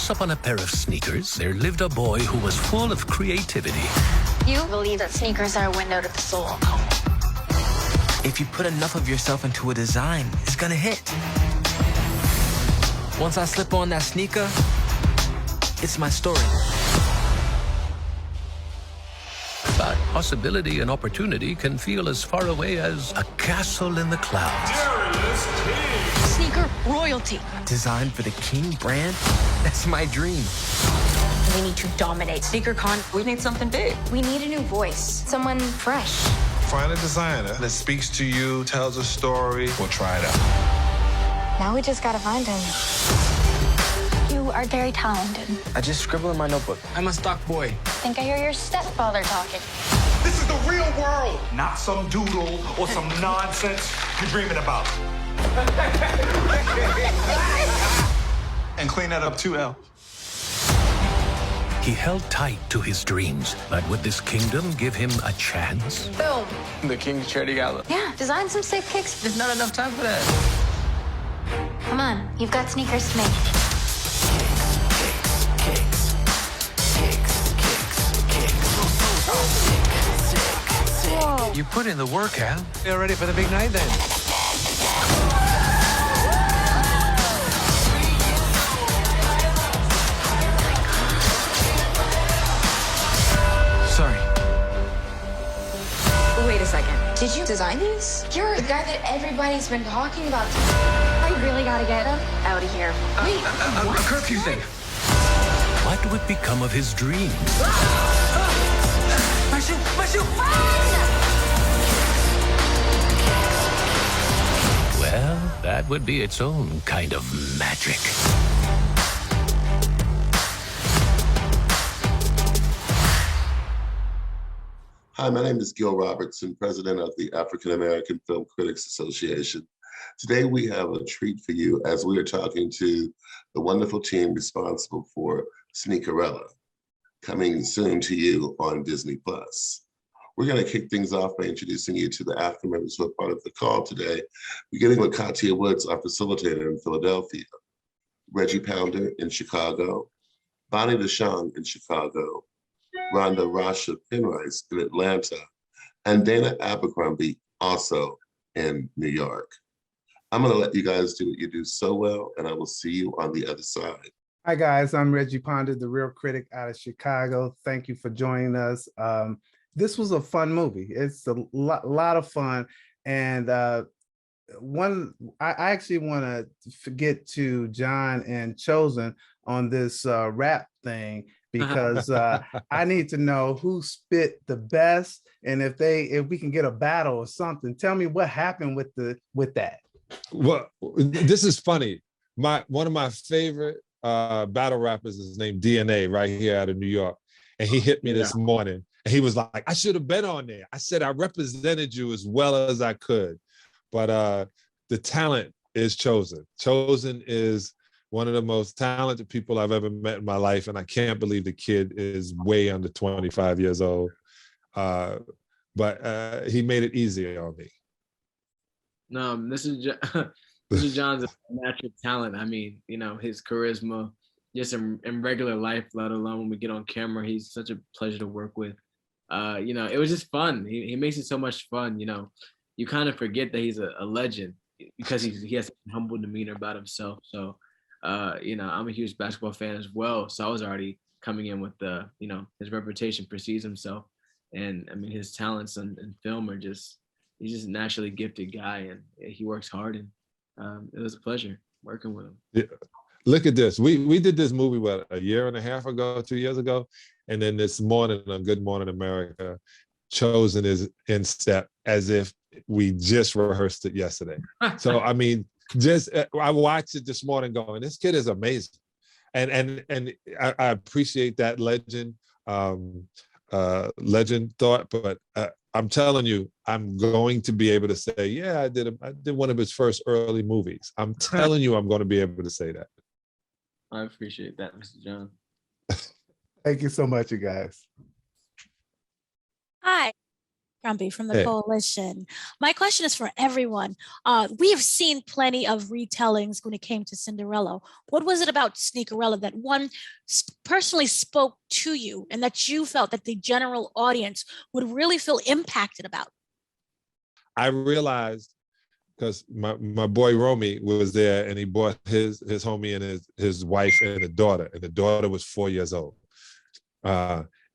once upon a pair of sneakers, there lived a boy who was full of creativity. You believe that sneakers are a window to the soul. If you put enough of yourself into a design, it's gonna hit. Once I slip on that sneaker, it's my story. But possibility and opportunity can feel as far away as a castle in the clouds. Sneaker royalty. Designed for the King brand? That's my dream. We need to dominate SneakerCon. We need something big. We need a new voice, someone fresh. Find a designer that speaks to you, tells a story. We'll try it out. Now we just gotta find him. You are very talented. I just scribble in my notebook. I'm a stock boy. I think I hear your stepfather talking. This is the real world, not some doodle or some nonsense you're dreaming about. And clean that up too, L. He held tight to his dreams, but would this kingdom give him a chance? Boom. The King's Charity Gala. Yeah, design some sick kicks. There's not enough time for that. Come on, you've got sneakers to make. Whoa. You put in the work, Al. You're ready for the big night then. Sorry. Wait a second. Did you design these? You're the guy that everybody's been talking about. I really gotta get him out of here. Wait, A curfew thing. What would become of his dreams? My shoe! My shoe! Well, that would be its own kind of magic. Hi, my name is Gil Robertson, president of the African American Film Critics Association. Today we have a treat for you as we are talking to the wonderful team responsible for Sneakerella, coming soon to you on Disney+. We're going to kick things off by introducing you to the AAFCA members who are part of the call today, beginning with Katia Woods, our facilitator in Philadelphia, Reggie Pounder in Chicago, Bonnie DeShong in Chicago, Rhonda Rasha Penrice in Atlanta, and Dana Abercrombie also in New York. I'm going to let you guys do what you do so well, and I will see you on the other side. Hi guys, I'm Reggie Pounder, the Real Critic out of Chicago. Thank you for joining us. This was a fun movie. It's a lot of fun. And I actually want to get to John and Chosen on this rap thing, because I need to know who spit the best, and if we can get a battle or something. Tell me what happened with that. Well, this is funny. One of my favorite battle rappers is named DNA, right here out of New York, and he hit me this morning, and he was like, "I should have been on there." I said I represented you as well as I could, but the talent is Chosen. Chosen is one of the most talented people I've ever met in my life, and I can't believe the kid is way under 25 years old. But he made it easy on me. No, this is John's natural talent. I mean, his charisma, just in regular life, let alone when we get on camera, he's such a pleasure to work with. It was just fun. He makes it so much fun. You kind of forget that he's a legend because he has a humble demeanor about himself. So, I'm a huge basketball fan as well. So I was already coming in with his reputation precedes himself. And I mean, his talents in film are he's just a naturally gifted guy, and he works hard, and it was a pleasure working with him. Yeah. Look at this. We did this movie, a year and a half ago, 2 years ago. And then this morning on Good Morning America, Chosen is in step as if we just rehearsed it yesterday. So, I mean, I watched it this morning going, this kid is amazing. And I appreciate that legend thought, but I'm telling you, I'm going to be able to say, yeah, I did one of his first early movies. I'm telling you, I'm going to be able to say that. I appreciate that, Mr. John. Thank you so much, you guys. Hi, Grumpy from the Hey. Coalition. My question is for everyone. We have seen plenty of retellings when it came to Cinderella. What was it about Sneakerella that one personally spoke to you and that you felt that the general audience would really feel impacted about? I realized, because my boy Romy was there, and he brought his homie and his wife and a daughter, and the daughter was 4 years old.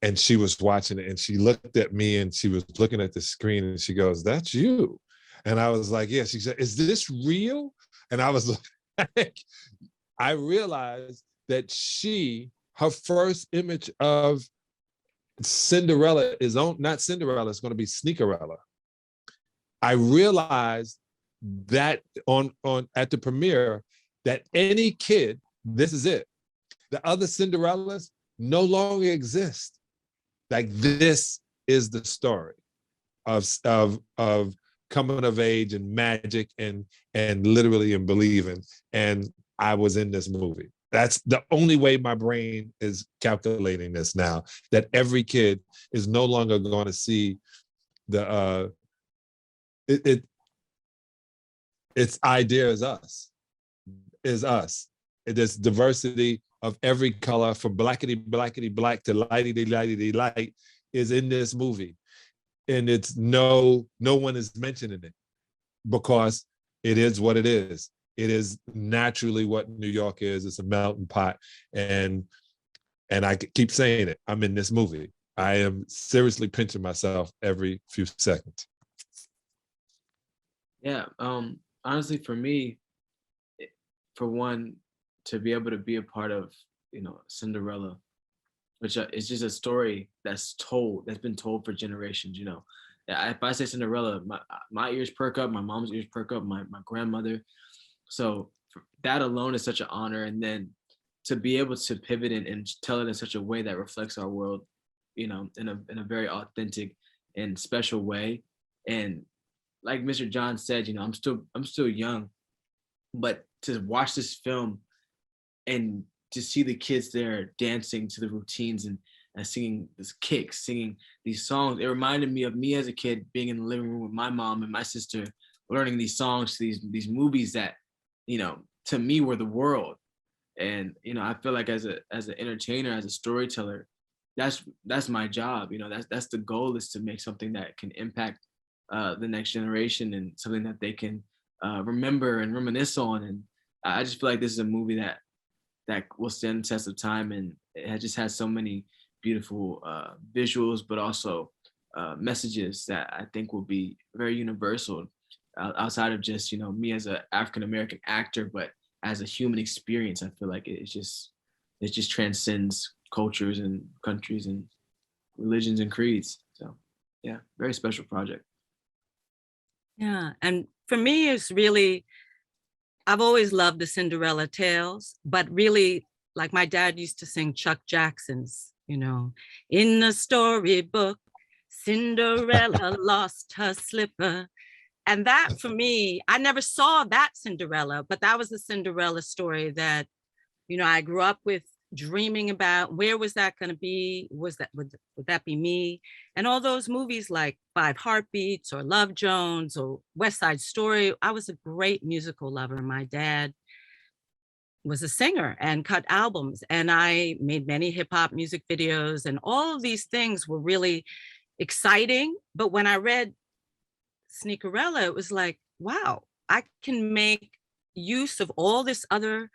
And she was watching it, and she looked at me, and she was looking at the screen, and she goes, "That's you." And I was like, "Yeah." She said, "Is this real?" And I was like, I realized that her first image of Cinderella is not Cinderella, it's going to be Sneakerella. I realized that on at the premiere that any kid, this is it. The other Cinderellas no longer exist. Like, this is the story of coming of age and magic and literally and believing. And I was in this movie. That's the only way my brain is calculating this now, that every kid is no longer going to see the its idea is us. There's diversity of every color, from blackity black to lighty light, is in this movie. And it's no one is mentioning it, because it is what it is. It is naturally what New York is. It's a melting pot. And I keep saying it, I'm in this movie. I am seriously pinching myself every few seconds. Yeah, honestly, for me, for one, to be able to be a part of, Cinderella, which is just a story that's been told for generations. If I say Cinderella, my ears perk up, my mom's ears perk up, my grandmother. So that alone is such an honor. And then to be able to pivot and tell it in such a way that reflects our world, in a very authentic and special way. And like Mr. John said, I'm still young, but to watch this film and to see the kids there dancing to the routines and singing this kicks, singing these songs, it reminded me of me as a kid being in the living room with my mom and my sister, learning these songs to these movies that, to me were the world. And I feel like as an entertainer, as a storyteller, that's my job. That's the goal, is to make something that can impact the next generation, and something that they can remember and reminisce on. And I just feel like this is a movie that will stand the test of time, and it just has so many beautiful visuals, but also messages that I think will be very universal, outside of just me as an African American actor, but as a human experience. I feel like it just transcends cultures and countries and religions and creeds. So yeah, very special project. Yeah, and for me, it's really, I've always loved the Cinderella tales, but really, like my dad used to sing Chuck Jackson's, in the storybook, Cinderella lost her slipper. And that, for me, I never saw that Cinderella, but that was the Cinderella story that, I grew up with, dreaming about. Where was that going to be? Would that be me? And all those movies like Five Heartbeats or Love Jones or West Side Story. I was a great musical lover. My dad was a singer and cut albums, and I made many hip hop music videos, and all of these things were really exciting. But when I read Sneakerella, it was like, wow, I can make use of all this other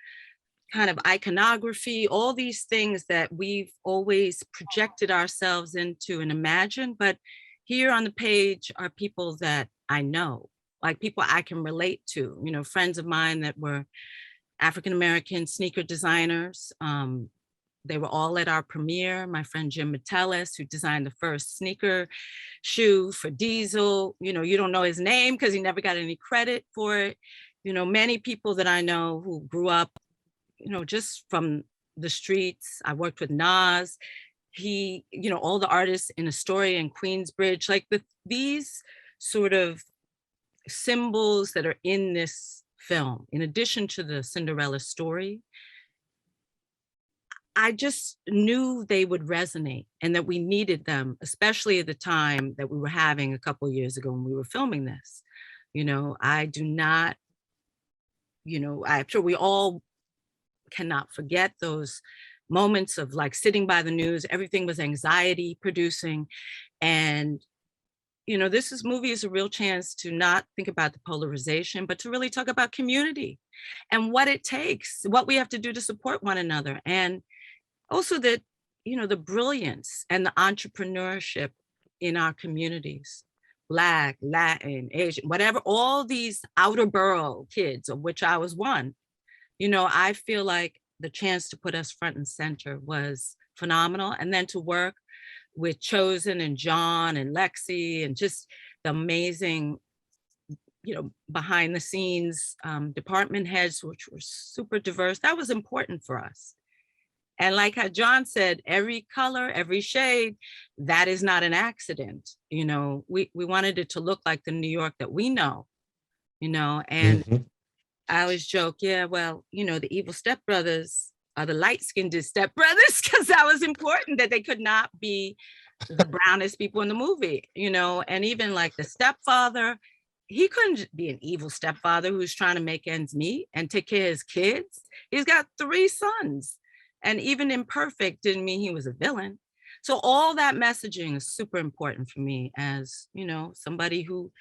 kind of iconography, all these things that we've always projected ourselves into and imagined. But here on the page are people that I know, like people I can relate to, friends of mine that were African-American sneaker designers. They were all at our premiere. My friend Jim Metellus, who designed the first sneaker shoe for Diesel. You don't know his name because he never got any credit for it. Many people that I know who grew up, just from the streets. I worked with Nas. He, all the artists in Astoria and Queensbridge, like these sort of symbols that are in this film, in addition to the Cinderella story, I just knew they would resonate and that we needed them, especially at the time that we were having a couple of years ago when we were filming this. I do not, I'm sure we all cannot forget those moments of like sitting by the news. Everything was anxiety producing. And, this movie is a real chance to not think about the polarization, but to really talk about community and what it takes, what we have to do to support one another. And also that, the brilliance and the entrepreneurship in our communities, Black, Latin, Asian, whatever, all these outer borough kids, of which I was one, I feel like the chance to put us front and center was phenomenal. And then to work with Chosen and John and Lexi and just the amazing, behind the scenes department heads, which were super diverse, that was important for us. And like how John said, every color, every shade, that is not an accident. We wanted it to look like the New York that we know, and I always joke, yeah, well, the evil stepbrothers are the light-skinned stepbrothers, because that was important, that they could not be the brownest people in the movie, and even like the stepfather, he couldn't be an evil stepfather who's trying to make ends meet and take care of his kids. He's got 3 sons. And even imperfect didn't mean he was a villain. So all that messaging is super important for me as, somebody who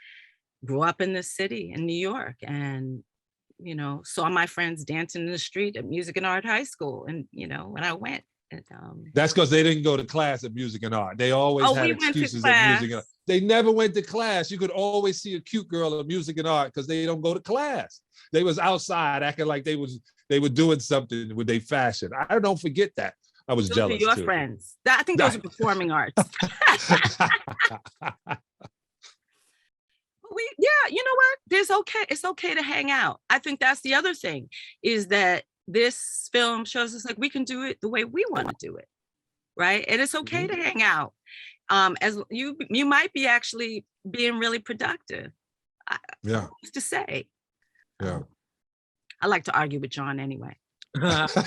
grew up in this city in New York and, saw my friends dancing in the street at Music and Art High School. And, when I went. And, that's because they didn't go to class at Music and Art. They always had excuses at Music and Art. They never went to class. You could always see a cute girl at Music and Art because they don't go to class. They was outside acting like they were doing something with their fashion. I don't forget that. I was jealous your too. Friends. I think those are performing arts. You know what? It's okay to hang out. I think that's the other thing, is that this film shows us like we can do it the way we want to do it, right? And it's okay to hang out. As you might be actually being really productive. Who's to say? Yeah. I like to argue with John anyway. Hi,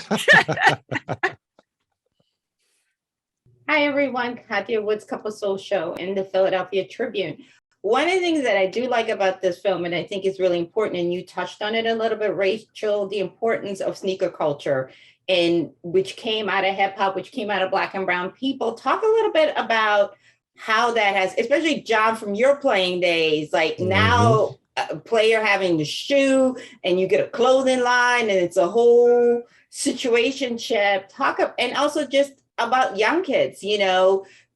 everyone. Katya Woods, Couple Soul Show in the Philadelphia Tribune. One of the things that I do like about this film, and I think is really important, and you touched on it a little bit, Rachel, the importance of sneaker culture, and which came out of hip hop, which came out of Black and brown people. Talk a little bit about how that has, especially John, from your playing days, like now a player having the shoe and you get a clothing line and it's a whole situationship. And also just about young kids,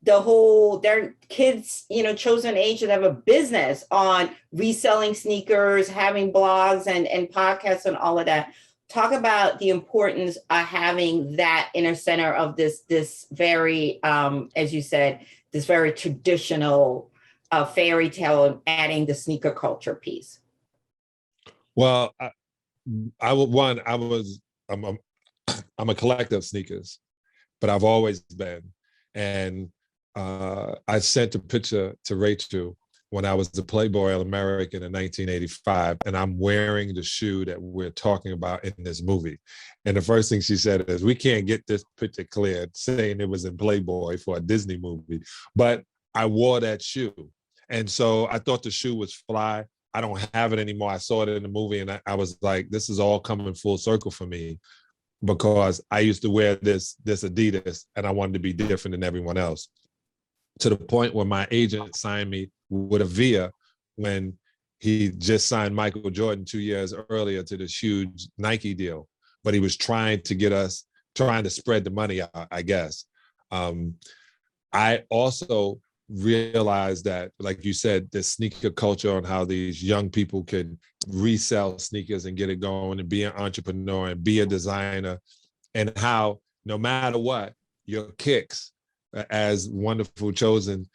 their kids, chosen age that have a business on reselling sneakers, having blogs and podcasts and all of that. Talk about the importance of having that inner center of this very, as you said, this very traditional fairy tale, and adding the sneaker culture piece. Well, I'm a collector of sneakers, but I've always been. And I sent a picture to Rachel when I was the Playboy All-American in 1985, and I'm wearing the shoe that we're talking about in this movie. And the first thing she said is, we can't get this picture cleared, saying it was in Playboy for a Disney movie, but I wore that shoe. And so I thought the shoe was fly. I don't have it anymore. I saw it in the movie and I was like, this is all coming full circle for me, because I used to wear this Adidas and I wanted to be different than everyone else. To the point where my agent signed me with a VIA when he just signed Michael Jordan 2 years earlier to this huge Nike deal. But he was trying to spread the money out, I guess. I also realized that, like you said, the sneaker culture and how these young people can resell sneakers and get it going and be an entrepreneur and be a designer, and how no matter what, your kicks, as wonderful Chosen,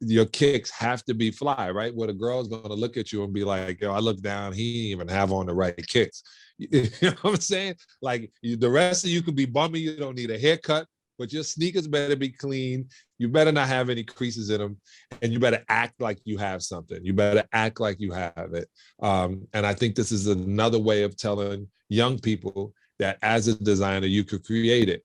your kicks have to be fly, right? Where the girl's gonna look at you and be like, yo, I look down, he didn't even have on the right kicks. You know what I'm saying? Like, the rest of you could be bummy, you don't need a haircut, but your sneakers better be clean. You better not have any creases in them, and you better act like you have something. You better act like you have it. And I think this is another way of telling young people that as a designer, you could create it.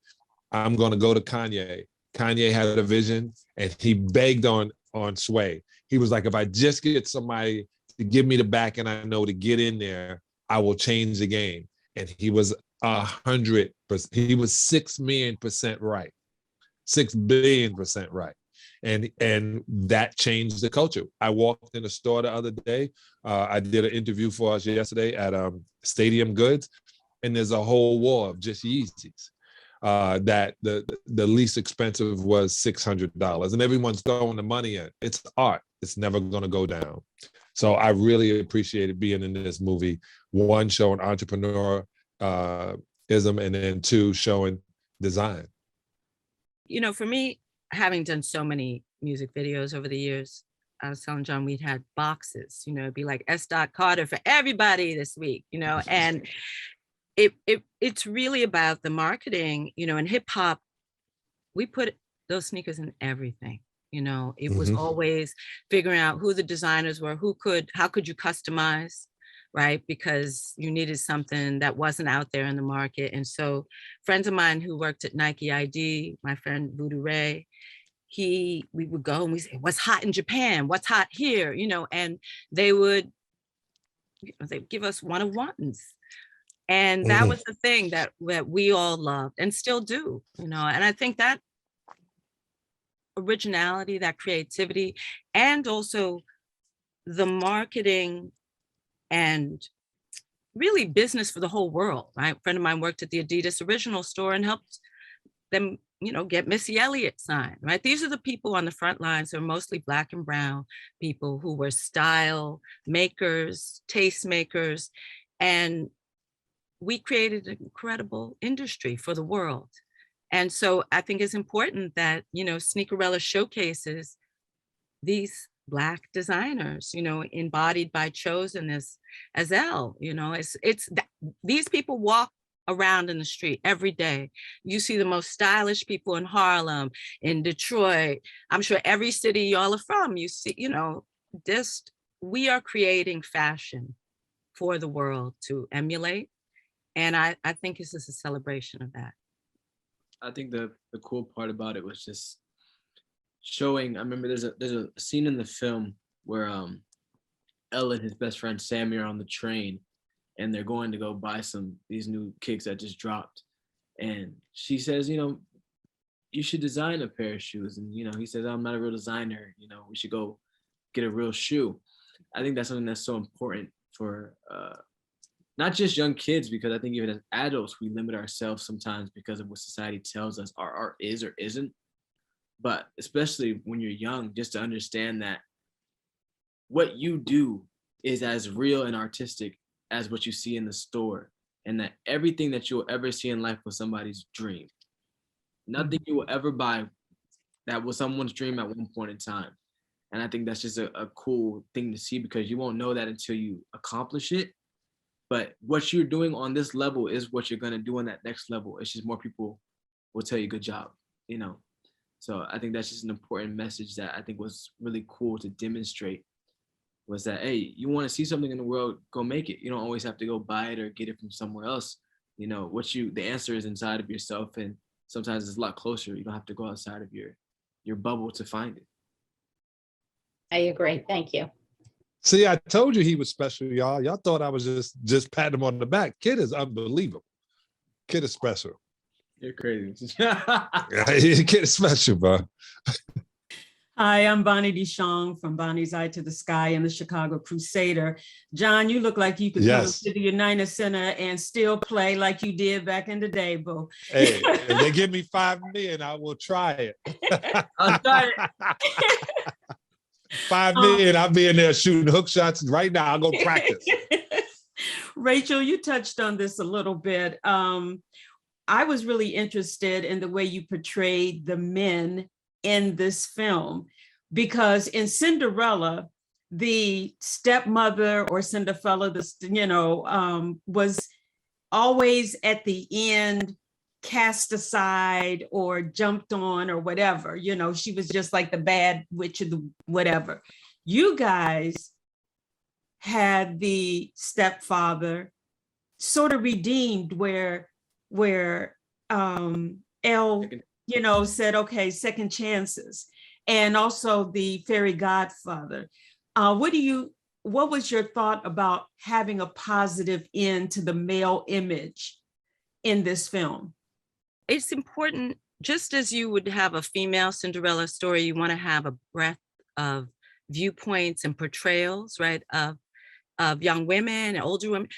I'm going to go to Kanye. Kanye had a vision, and he begged on Sway. He was like, if I just get somebody to give me the back and I know to get in there, I will change the game. And he was 100%. He was 6 million% right, 6 billion% right. And that changed the culture. I walked in a store the other day. I did an interview for us yesterday at Stadium Goods, and there's a whole wall of just Yeezys. That the least expensive was $600, and everyone's throwing the money in. It's art. It's never going to go down. So I really appreciated being in this movie. One, showing entrepreneurism, and then two, showing design. You know, for me, having done so many music videos over the years, I was telling John, we'd had boxes, you know, it'd be like S. Carter for everybody this week, you know, and it's really about the marketing, you know, in hip hop, we put those sneakers in everything. You know, it was always figuring out who the designers were, how could you customize, right? Because you needed something that wasn't out there in the market. And so friends of mine who worked at Nike ID, my friend Voodoo Ray, we would go and we say, what's hot in Japan? What's hot here? You know, and they would give us one-of-ones. And that was the thing that we all loved and still do, you know, and I think that originality, that creativity, and also the marketing and really business for the whole world, right? A friend of mine worked at the Adidas original store and helped them, you know, get Missy Elliott signed, right? These are the people on the front lines who are mostly Black and brown people who were style makers, taste makers, and we created an incredible industry for the world. And so I think it's important that, you know, Sneakerella showcases these Black designers, you know, embodied by Chosen as Elle, you know, these people walk around in the street every day. You see the most stylish people in Harlem, in Detroit. I'm sure every city y'all are from, you see, you know, we are creating fashion for the world to emulate. And I think this is a celebration of that. I think the cool part about it was just showing. I remember there's a scene in the film where Elle and his best friend Sammy are on the train, and they're going to go buy these new kicks that just dropped, and she says, you know, you should design a pair of shoes, and you know, he says, I'm not a real designer, you know, we should go get a real shoe. I think that's something that's so important for not just young kids, because I think even as adults, we limit ourselves sometimes because of what society tells us our art is or isn't. But especially when you're young, just to understand that what you do is as real and artistic as what you see in the store, and that everything that you'll ever see in life was somebody's dream. Nothing you will ever buy that was someone's dream at one point in time. And I think that's just a cool thing to see, because you won't know that until you accomplish it. But what you're doing on this level is what you're going to do on that next level. It's just more people will tell you good job, you know. So I think that's just an important message that I think was really cool to demonstrate, was that, hey, you want to see something in the world, go make it. You don't always have to go buy it or get it from somewhere else. You know, the answer is inside of yourself, and sometimes it's a lot closer. You don't have to go outside of your bubble to find it. I agree. Thank you. See, I told you he was special, y'all. Y'all thought I was just patting him on the back. Kid is unbelievable. Kid is special. You're crazy. Kid is special, bro. Hi, I'm Bonnie DeShong from Bonnie's Eye to the Sky and the Chicago Crusader. John, you look like you could come to the United Center and still play like you did back in the day, boo. Hey, if they give me $5 million, I will try it. I'll try it. $5 million, I'll be in there shooting hook shots right now. I'll go practice. Rachel, you touched on this a little bit. I was really interested in the way you portrayed the men in this film, because in Cinderella, the stepmother or Cinderella, was always at the end cast aside or jumped on or whatever. You know, she was just like the bad witch of the whatever. You guys had the stepfather sort of redeemed, where Elle, said, okay, second chances. And also the fairy godfather. What was your thought about having a positive end to the male image in this film? It's important, just as you would have a female Cinderella story, you want to have a breadth of viewpoints and portrayals, right, of young women and older women.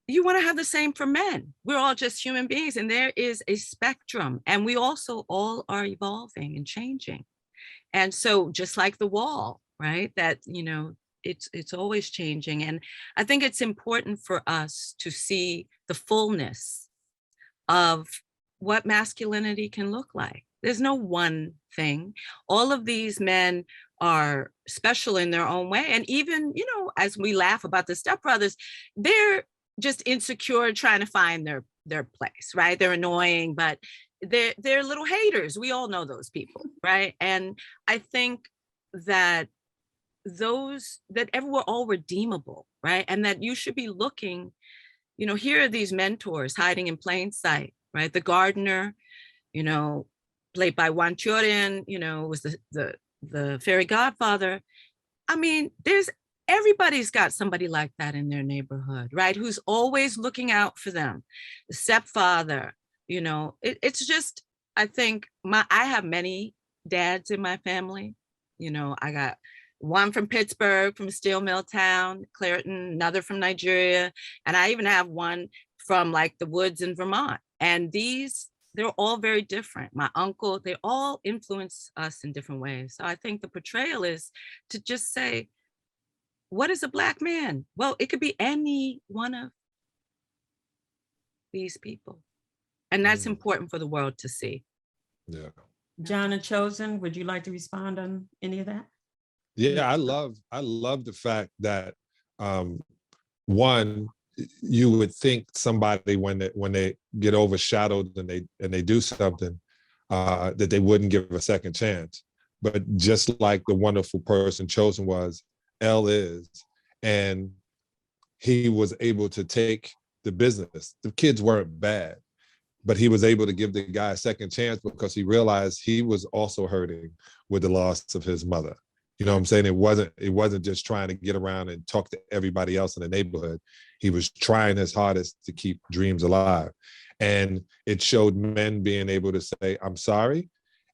You want to have the same for men. We're all just human beings, and there is a spectrum, and we also all are evolving and changing. And so just like the wall, right, that, it's always changing. And I think it's important for us to see the fullness of what masculinity can look like. There's no one thing. All of these men are special in their own way. And even, as we laugh about the stepbrothers, they're just insecure, trying to find their place, right? They're annoying, but they're little haters. We all know those people, right? And I think that we're all redeemable, right? And that you should be looking, here are these mentors hiding in plain sight, right? The gardener, played by Juan Chorin, was the fairy godfather. I mean, everybody's got somebody like that in their neighborhood, right? Who's always looking out for them. The stepfather, it's just, I think I have many dads in my family. I got one from Pittsburgh, from Steel Mill Town, Clareton, another from Nigeria. And I even have one from like the woods in Vermont. And they're all very different. My uncle, they all influence us in different ways. So I think the portrayal is to just say, what is a Black man? Well, it could be any one of these people. And that's important for the world to see. Yeah. John and Chosen, would you like to respond on any of that? Yeah, I love the fact that one, you would think somebody when they get overshadowed and they do something that they wouldn't give a second chance. But just like the wonderful person Chosen was, Elle is, and he was able to take the business. The kids weren't bad, but he was able to give the guy a second chance because he realized he was also hurting with the loss of his mother. You know what I'm saying? It wasn't just trying to get around and talk to everybody else in the neighborhood. He was trying his hardest to keep dreams alive. And it showed men being able to say, I'm sorry,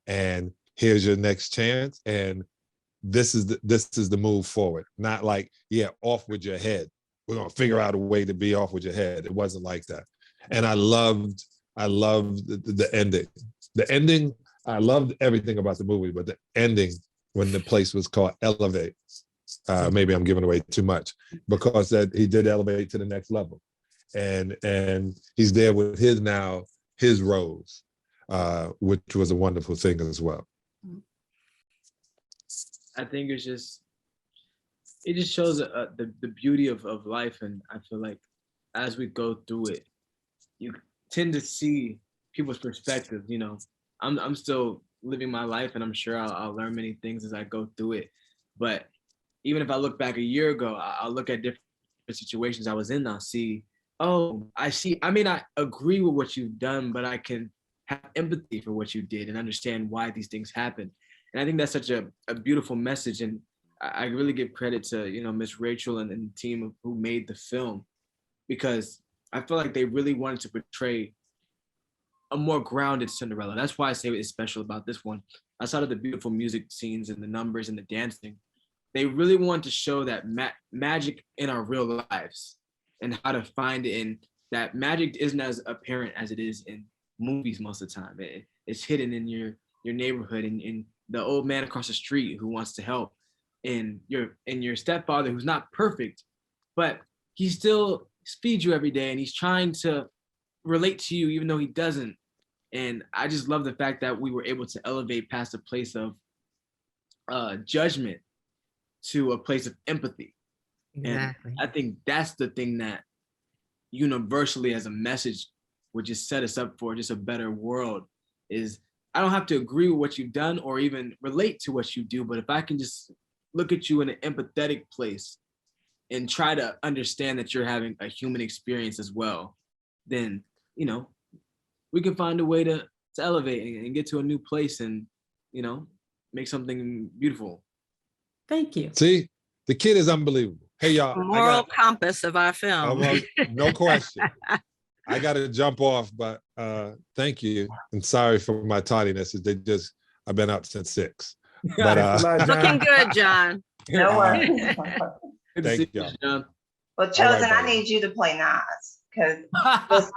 and here's your next chance. And this is the move forward. Not like, yeah, off with your head. We're gonna figure out a way to be off with your head. It wasn't like that. And I loved the ending. The ending, I loved everything about the movie, but the ending, when the place was called Elevate, maybe I'm giving away too much, because that he did elevate to the next level, and he's there with his rose, which was a wonderful thing as well. I think it just shows the beauty of life, and I feel like as we go through it, you tend to see people's perspectives. I'm still living my life, and I'm sure I'll learn many things as I go through it. But even if I look back a year ago, I'll look at different situations I was in. I'll see, I may not agree with what you've done, but I can have empathy for what you did and understand why these things happen. And I think that's such a beautiful message. And I really give credit to, Miss Rachel and the team who made the film, because I feel like they really wanted to portray a more grounded Cinderella. That's why I say it's special about this one. Outside of the beautiful music scenes and the numbers and the dancing, they really want to show that magic in our real lives and how to find it. And that magic isn't as apparent as it is in movies most of the time. It's hidden in your neighborhood, and in the old man across the street who wants to help, and your stepfather who's not perfect, but he still feeds you every day and he's trying to relate to you even though he doesn't. And I just love the fact that we were able to elevate past a place of judgment to a place of empathy. Exactly. And I think that's the thing that universally as a message would just set us up for just a better world. Is I don't have to agree with what you've done or even relate to what you do, but if I can just look at you in an empathetic place and try to understand that you're having a human experience as well, then, we can find a way to elevate and get to a new place and, you know, make something beautiful. Thank you. See, the kid is unbelievable. Hey, y'all. Moral compass of our film. Well, no question. I got to jump off, but thank you. And sorry for my tardiness. I've been up since 6. But looking good, John. No worries. Thank you. Well, Chosen, I need you to play Nas because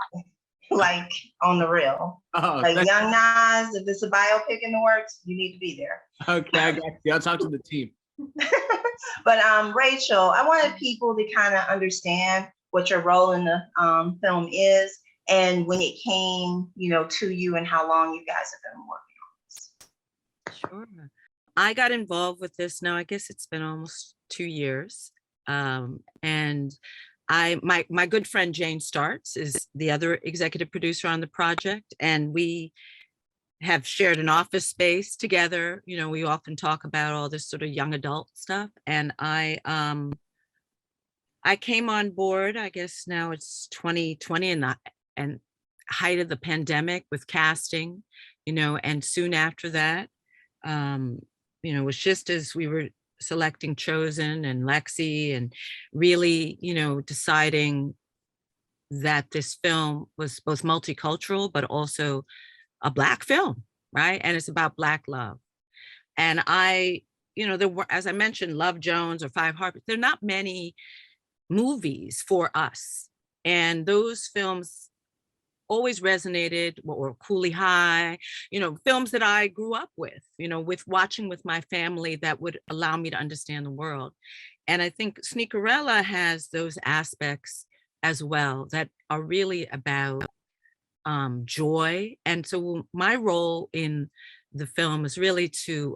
like on the real. Like young Nas, if it's a biopic in the works, you need to be there. Okay, I got you. I'll talk to the team. But Rachel, I wanted people to kind of understand what your role in the film is and when it came, you know, to you and how long you guys have been working on this. Sure. I got involved with this now, I guess it's been almost 2 years. And my good friend Jane Starts is the other executive producer on the project, and we have shared an office space together. You know, we often talk about all this sort of young adult stuff. And I came on board, I guess now it's 2020 and height of the pandemic with casting, you know, and soon after that, you know, it was just as we were selecting Chosen and Lexi and really, you know, deciding that this film was both multicultural, but also a Black film, right? And it's about Black love. And you know, there were, as I mentioned, Love Jones or Five Heartbeats, there are not many movies for us. And those films always resonated, or Cooley High, you know, films that I grew up with, you know, with watching with my family that would allow me to understand the world. And I think Sneakerella has those aspects as well that are really about joy. And so my role in the film is really to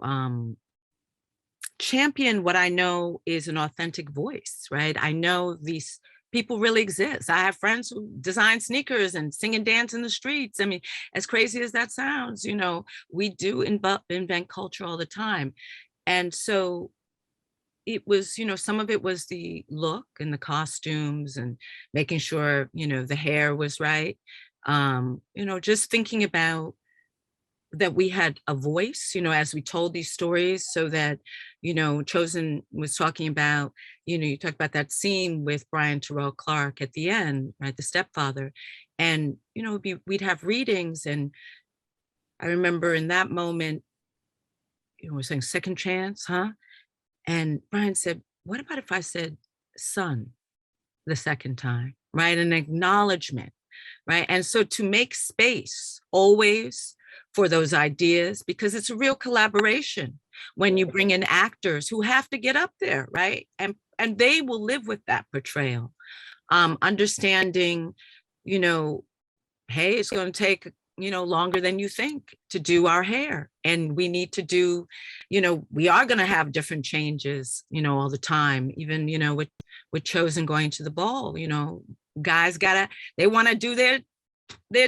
champion what I know is an authentic voice, right? I know these people really exist. I have friends who design sneakers and sing and dance in the streets. I mean, as crazy as that sounds, you know, we do invent culture all the time. And so it was, you know, some of it was the look and the costumes and making sure, you know, the hair was right. You know, just thinking about that we had a voice, you know, as we told these stories, so that, you know, Chosen was talking about, you know, you talked about that scene with Brian Terrell Clark at the end, right, the stepfather. And, you know, we'd have readings. And I remember in that moment, you know, we're saying second chance, huh? And Brian said, what about if I said son the second time, right? An acknowledgement, right? And so to make space always for those ideas, because it's a real collaboration when you bring in actors who have to get up there, right? And they will live with that portrayal. Understanding, you know, hey, it's going to take, you know, longer than you think to do our hair. And we need to do, you know, we are going to have different changes, you know, all the time, even, you know, with Chosen going to the ball, you know, guys they want to do their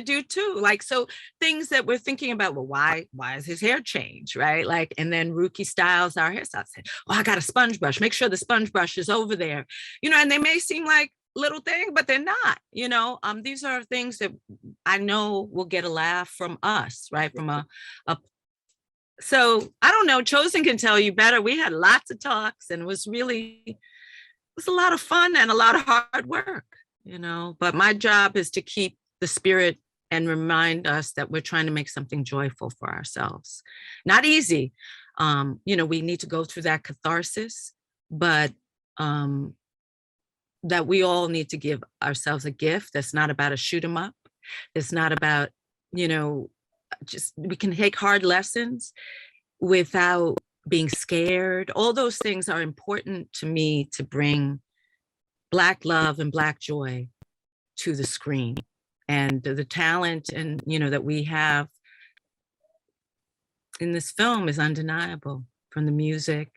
due too. Like, so things that we're thinking about, well, why is his hair changed, right? Like, and then Rookie Styles, our hairstylist, said, oh, I got a sponge brush, make sure the sponge brush is over there, you know, and they may seem like little thing, but they're not, you know. These are things that I know will get a laugh from us, right? From a so I don't know, Chosen can tell you better. We had lots of talks, and it was a lot of fun and a lot of hard work, you know, but my job is to keep the spirit and remind us that we're trying to make something joyful for ourselves. Not easy. You know, we need to go through that catharsis, but that we all need to give ourselves a gift that's not about a shoot 'em up. It's not about, you know, just we can take hard lessons without being scared. All those things are important to me to bring Black love and Black joy to the screen. And the talent and, you know, that we have in this film is undeniable, from the music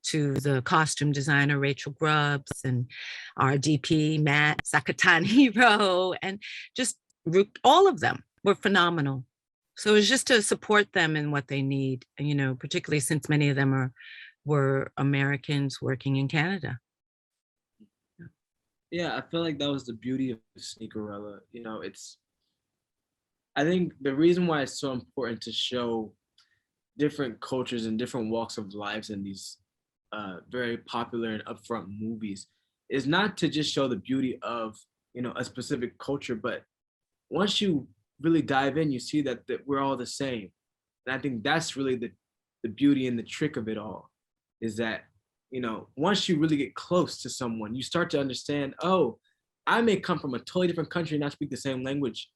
to the costume designer, Rachel Grubbs, and our DP, Matt Sakataniro, and just all of them were phenomenal. So it's just to support them in what they need, you know, particularly since many of them were Americans working in Canada. Yeah, I feel like that was the beauty of Sneakerella. You know, it's I think the reason why it's so important to show different cultures and different walks of lives in these very popular and upfront movies is not to just show the beauty of, you know, a specific culture, but once you really dive in, you see that we're all the same. And I think that's really the beauty and the trick of it all, is that, you know, once you really get close to someone, you start to understand, oh, I may come from a totally different country and not speak the same language,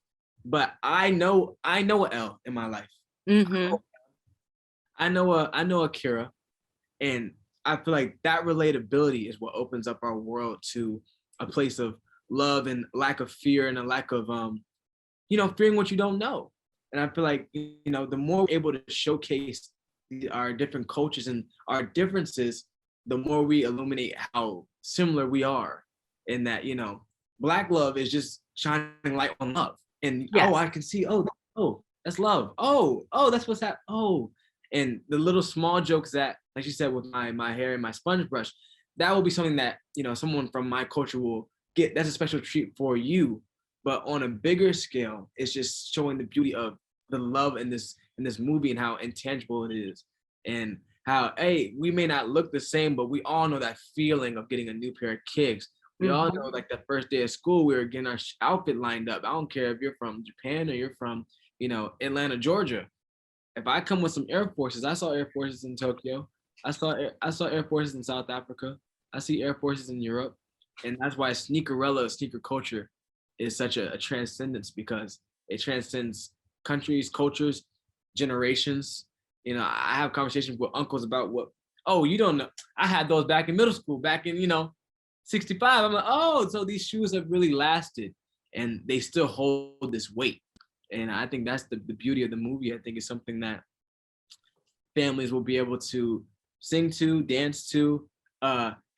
but I know an L in my life. Mm-hmm. I know Akira, and I feel like that relatability is what opens up our world to a place of love and lack of fear and a lack of you know, fearing what you don't know. And I feel like, you know, the more we're able to showcase our different cultures and our differences, the more we illuminate how similar we are. In that, you know, Black love is just shining light on love. And Yes. oh, I can see, oh, that's love. Oh, that's what's that. Oh, and the little small jokes that, like you said, with my hair and my sponge brush, that will be something that, you know, someone from my culture will get. That's a special treat for you. But on a bigger scale, it's just showing the beauty of the love in this movie and how intangible it is, and how, hey, we may not look the same, but we all know that feeling of getting a new pair of kicks. We all know, like, the first day of school, we were getting our outfit lined up. I don't care if you're from Japan or you're from, you know, Atlanta, Georgia. If I come with some Air Forces, I saw Air Forces in Tokyo. I saw Air Forces in South Africa. I see Air Forces in Europe. And that's why Sneakerella, sneaker culture, is such a transcendence, because it transcends countries, cultures, generations. You know, I have conversations with uncles about what, oh, you don't know. I had those back in middle school, back in, you know, 65. I'm like, oh, so these shoes have really lasted and they still hold this weight. And I think that's the beauty of the movie. I think it's something that families will be able to sing to, dance to,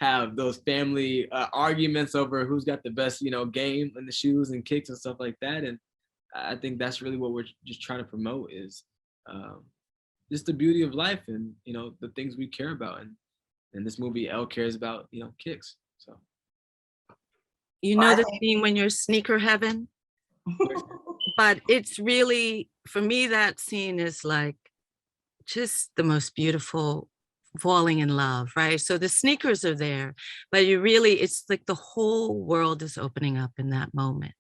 have those family arguments over who's got the best, you know, game in the shoes and kicks and stuff like that. And I think that's really what we're just trying to promote, is just the beauty of life and, you know, the things we care about. And in this movie, Elle cares about, you know, kicks. So, you know, the scene when you're sneaker heaven, but it's really, for me, that scene is like just the most beautiful falling in love, right? So the sneakers are there, but you really, it's like the whole world is opening up in that moment,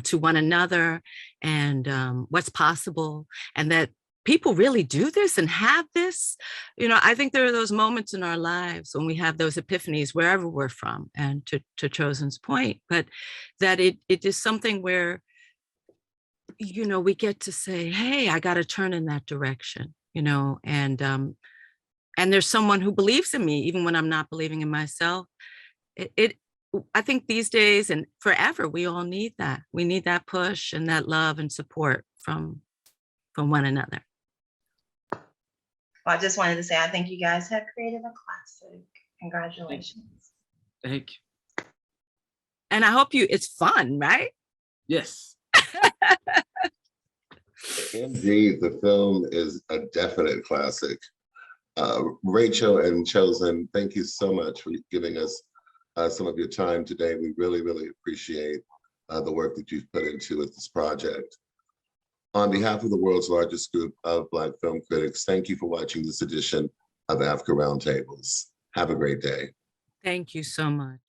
to one another, and what's possible, and that people really do this and have this. You know, I think there are those moments in our lives when we have those epiphanies wherever we're from, and to Chosen's point, but that it is something where, you know, we get to say, hey, I got to turn in that direction, you know, and there's someone who believes in me, even when I'm not believing in myself. I think these days and forever, we all need that. We need that push and that love and support from one another. Well, I just wanted to say, I think you guys have created a classic. Congratulations. Thank you. And I hope it's fun, right? Yes. Indeed, the film is a definite classic. Rachel and Chosen, thank you so much for giving us some of your time today. We really, really appreciate the work that you've put into this project. On behalf of the world's largest group of Black film critics, thank you for watching this edition of AAFCA Roundtables. Have a great day. Thank you so much.